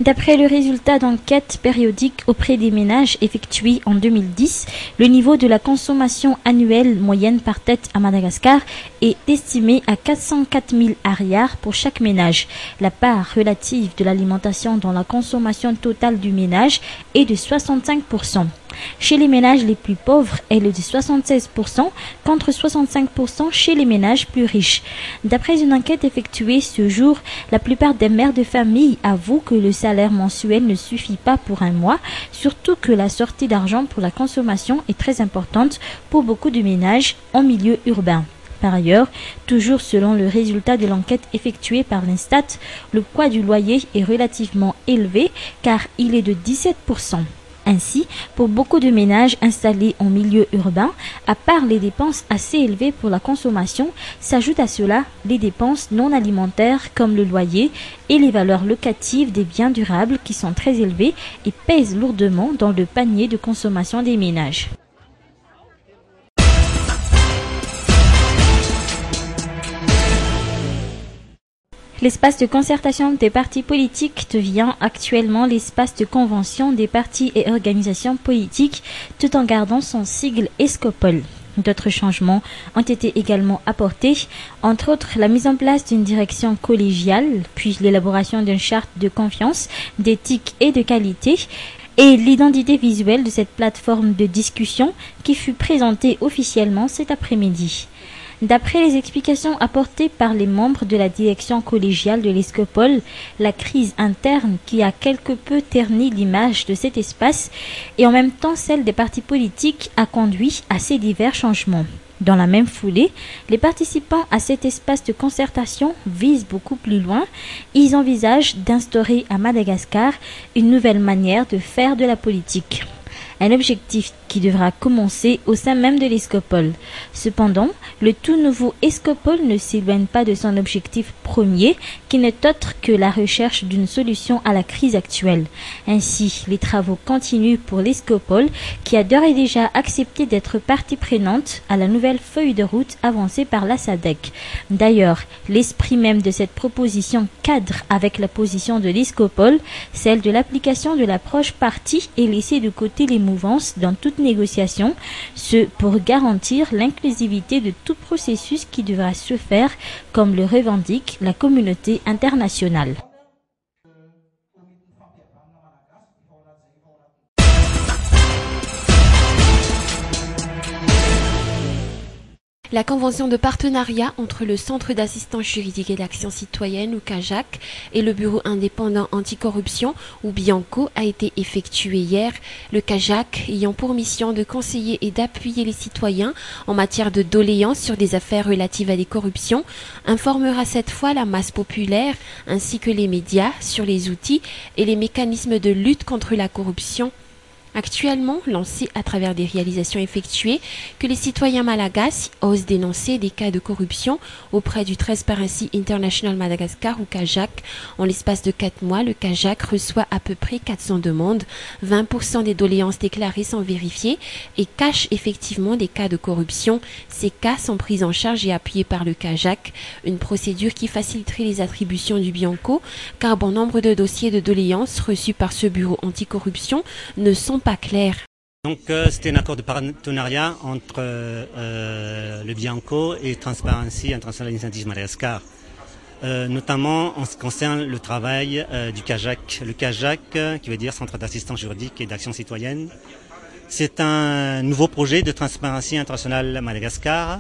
D'après le résultat d'enquête périodique auprès des ménages effectué en 2010, le niveau de la consommation annuelle moyenne par tête à Madagascar est estimé à 404 000 ariars pour chaque ménage. La part relative de l'alimentation dans la consommation totale du ménage est de 65%. Chez les ménages les plus pauvres, elle est de 76% contre 65% chez les ménages plus riches. D'après une enquête effectuée ce jour, la plupart des mères de famille avouent que le salaire mensuel ne suffit pas pour un mois, surtout que la sortie d'argent pour la consommation est très importante pour beaucoup de ménages en milieu urbain. Par ailleurs, toujours selon le résultat de l'enquête effectuée par l'Instat, le poids du loyer est relativement élevé car il est de 17%. Ainsi, pour beaucoup de ménages installés en milieu urbain, à part les dépenses assez élevées pour la consommation, s'ajoutent à cela les dépenses non alimentaires comme le loyer et les valeurs locatives des biens durables qui sont très élevées et pèsent lourdement dans le panier de consommation des ménages. L'espace de concertation des partis politiques devient actuellement l'espace de convention des partis et organisations politiques tout en gardant son sigle ESCOPOL. D'autres changements ont été également apportés, entre autres la mise en place d'une direction collégiale, puis l'élaboration d'une charte de confiance, d'éthique et de qualité, et l'identité visuelle de cette plateforme de discussion qui fut présentée officiellement cet après-midi. D'après les explications apportées par les membres de la direction collégiale de l'ESCOPOL, la crise interne qui a quelque peu terni l'image de cet espace et en même temps celle des partis politiques a conduit à ces divers changements. Dans la même foulée, les participants à cet espace de concertation visent beaucoup plus loin. Ils envisagent d'instaurer à Madagascar une nouvelle manière de faire de la politique. Un objectif qui devra commencer au sein même de l'ESCOPOL. Cependant, le tout nouveau ESCOPOL ne s'éloigne pas de son objectif premier, qui n'est autre que la recherche d'une solution à la crise actuelle. Ainsi, les travaux continuent pour l'ESCOPOL, qui a d'ores et déjà accepté d'être partie prenante à la nouvelle feuille de route avancée par la SADC. D'ailleurs, l'esprit même de cette proposition cadre avec la position de l'ESCOPOL, celle de l'application de l'approche partie et laisser de côté les mouvances dans toute négociation, ce pour garantir l'inclusivité de tout processus qui devra se faire comme le revendique la communauté internationale. La convention de partenariat entre le Centre d'assistance juridique et d'action citoyenne, ou CAJAC, et le Bureau indépendant anticorruption, ou BIANCO, a été effectuée hier. Le CAJAC, ayant pour mission de conseiller et d'appuyer les citoyens en matière de doléances sur des affaires relatives à des corruptions, informera cette fois la masse populaire ainsi que les médias sur les outils et les mécanismes de lutte contre la corruption actuellement lancé à travers des réalisations effectuées, que les citoyens malagasy osent dénoncer des cas de corruption auprès du Transparency International Madagascar ou CAJAC. En l'espace de 4 mois, le CAJAC reçoit à peu près 400 demandes, 20% des doléances déclarées sont vérifiées et cachent effectivement des cas de corruption. Ces cas sont pris en charge et appuyés par le CAJAC, une procédure qui faciliterait les attributions du BIANCO, car bon nombre de dossiers de doléances reçus par ce bureau anticorruption ne sont pas clair. Donc c'était un accord de partenariat entre le BIANCO et Transparency International Initiative Madagascar, notamment en ce qui concerne le travail du CAJAC. Le CAJAC, qui veut dire Centre d'assistance juridique et d'action citoyenne, c'est un nouveau projet de Transparency International Madagascar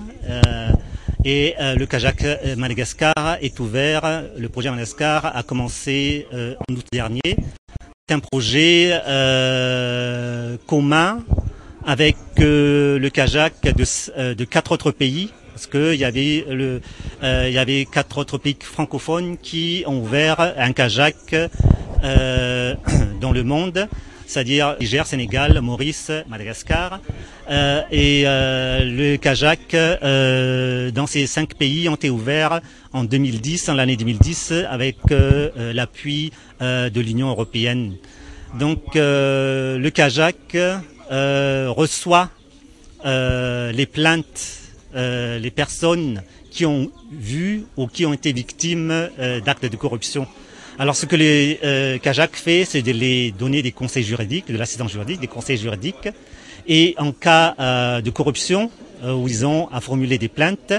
et le CAJAC Madagascar est ouvert. Le projet Madagascar a commencé en août dernier. C'est un projet commun avec le CAJAC de 4 autres pays, parce qu'il y avait 4 autres pays francophones qui ont ouvert un CAJAC dans le monde, c'est-à-dire Niger, Sénégal, Maurice, Madagascar. Le CAJAC dans ces 5 pays ont été ouverts en 2010, en l'année 2010, avec l'appui de l'Union européenne. Donc le CAJAC reçoit les plaintes, les personnes qui ont vu ou qui ont été victimes d'actes de corruption. Alors ce que les CAJAC fait, c'est de les donner des conseils juridiques, de l'assistance juridique, des conseils juridiques. Et en cas de corruption, où ils ont à formuler des plaintes,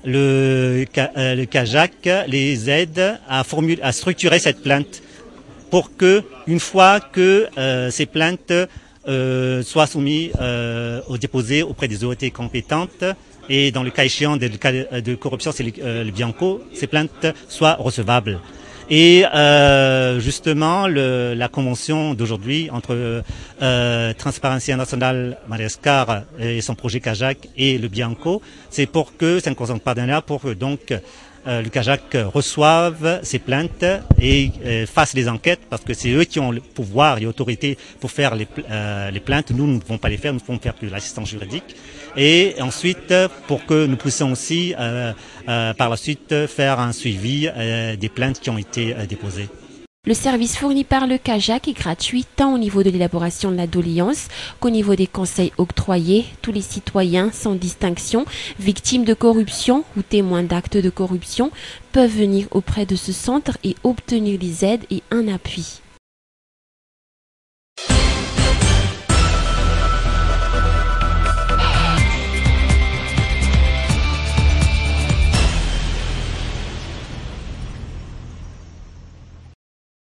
le CAJAC les aide à structurer cette plainte pour que, une fois que ces plaintes soient soumises au déposé auprès des autorités compétentes, et dans le cas échéant de corruption, c'est le Bianco, ces plaintes soient recevables. Et justement, la convention d'aujourd'hui entre Transparency International Madagascar et son projet CAJAC et le Bianco, c'est un convention de partenariat pour que donc le CAJAC reçoive ces plaintes et fasse les enquêtes, parce que c'est eux qui ont le pouvoir et l'autorité pour faire les plaintes. Nous ne pouvons pas les faire, nous pouvons faire que l'assistance juridique. Et ensuite, pour que nous puissions aussi par la suite faire un suivi des plaintes qui ont été déposées. Le service fourni par le CAJAC est gratuit tant au niveau de l'élaboration de la doléance qu'au niveau des conseils octroyés. Tous les citoyens, sans distinction, victimes de corruption ou témoins d'actes de corruption, peuvent venir auprès de ce centre et obtenir des aides et un appui.